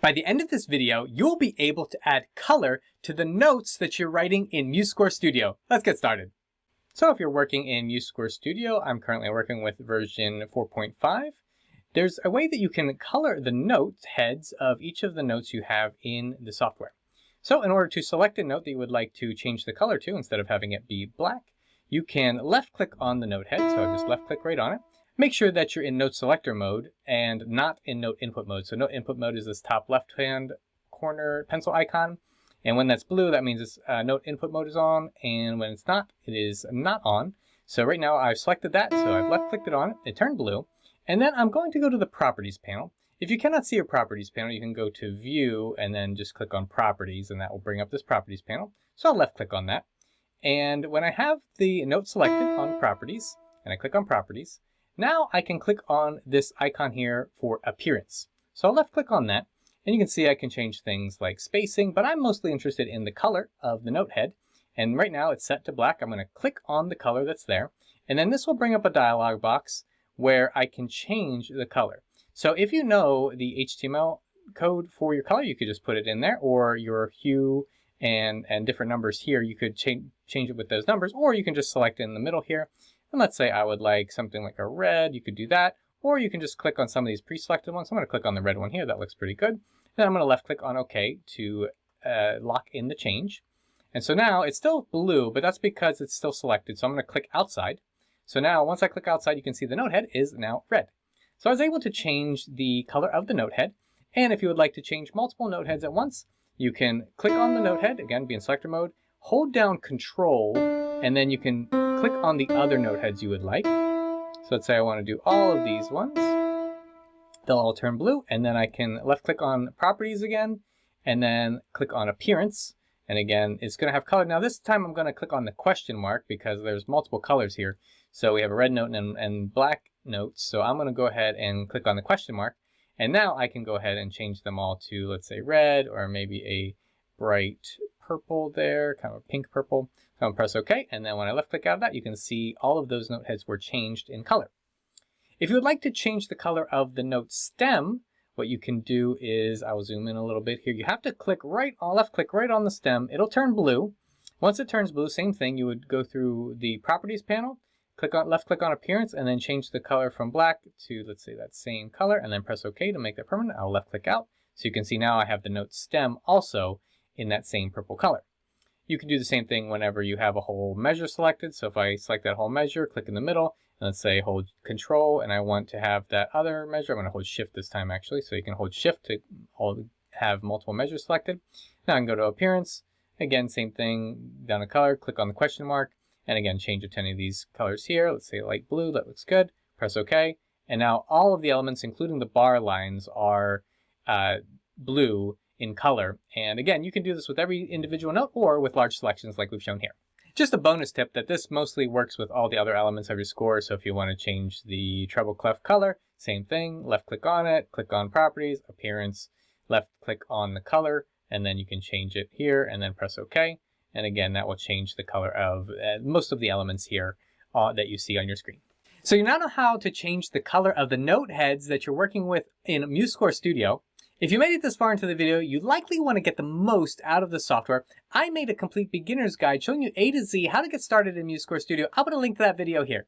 By the end of this video, you'll be able to add color to the notes that you're writing in MuseScore Studio. Let's get started. So if you're working in MuseScore Studio, I'm currently working with version 4.5. There's a way that you can color the note heads of each of the notes you have in the software. So in order to select a note that you would like to change the color to, instead of having it be black, you can left click on the note head. So just left click right on it. Make sure that you're in note selector mode and not in note input mode. So note input mode is this top left hand corner pencil icon. And when that's blue, that means it's note input mode is on. And when it's not, it is not on. So right now I've selected that. So I've left clicked it on. It turned blue. And then I'm going to go to the properties panel. If you cannot see your properties panel, you can go to view and then just click on properties, and that will bring up this properties panel. So I'll left click on that. And when I have the note selected on properties, and I click on properties, now I can click on this icon here for appearance. So I'll left click on that, and you can see I can change things like spacing, but I'm mostly interested in the color of the note head. And right now it's set to black. I'm going to click on the color that's there. And then this will bring up a dialog box where I can change the color. So if you know the HTML code for your color, you could just put it in there, or your hue and different numbers here, you could change it with those numbers, or you can just select in the middle here. And let's say I would like something like a red, you could do that, or you can just click on some of these pre-selected ones. I'm going to click on the red one here, that looks pretty good. Then I'm going to left click on OK to lock in the change. And so now it's still blue, but that's because it's still selected. So I'm going to click outside. So now once I click outside, you can see the note head is now red. So I was able to change the color of the note head. And if you would like to change multiple note heads at once, you can click on the note head, again, be in selector mode, hold down Control, and then you can click on the other note heads you would like. So let's say I want to do all of these ones. They'll all turn blue, and then I can left click on properties again, and then click on appearance. And again, it's going to have color. Now this time I'm going to click on the question mark because there's multiple colors here. So we have a red note and black notes. So I'm going to go ahead and click on the question mark. And now I can go ahead and change them all to, let's say, red, or maybe a bright purple there, kind of a pink purple. So I'm going to press OK, and then when I left click out of that, you can see all of those note heads were changed in color. If you would like to change the color of the note stem, what you can do is, I will zoom in a little bit here, you have to click left click right on the stem. It'll turn blue. Once it turns blue, same thing, you would go through the properties panel, left click on appearance, and then change the color from black to, let's say, that same color, and then press OK to make that permanent. I'll left click out. So you can see now I have the note stem also in that same purple color. You can do the same thing whenever you have a whole measure selected. So if I select that whole measure, click in the middle, and let's say hold Control, and I want to have that other measure. I'm going to hold Shift this time actually, so you can hold Shift to have multiple measures selected. Now I can go to Appearance. Again, same thing, down to Color, click on the question mark, and again change it to any of these colors here. Let's say light blue, that looks good. Press OK, and now all of the elements, including the bar lines, are blue in color. And again, you can do this with every individual note or with large selections like we've shown here. Just a bonus tip that this mostly works with all the other elements of your score. So if you want to change the treble clef color, same thing, left click on it, click on properties, appearance, left click on the color, and then you can change it here and then press OK. And again, that will change the color of most of the elements here that you see on your screen. So you now know how to change the color of the note heads that you're working with in MuseScore Studio. If you made it this far into the video, you likely want to get the most out of the software. I made a complete beginner's guide showing you A to Z how to get started in MuseScore Studio. I'll put a link to that video here.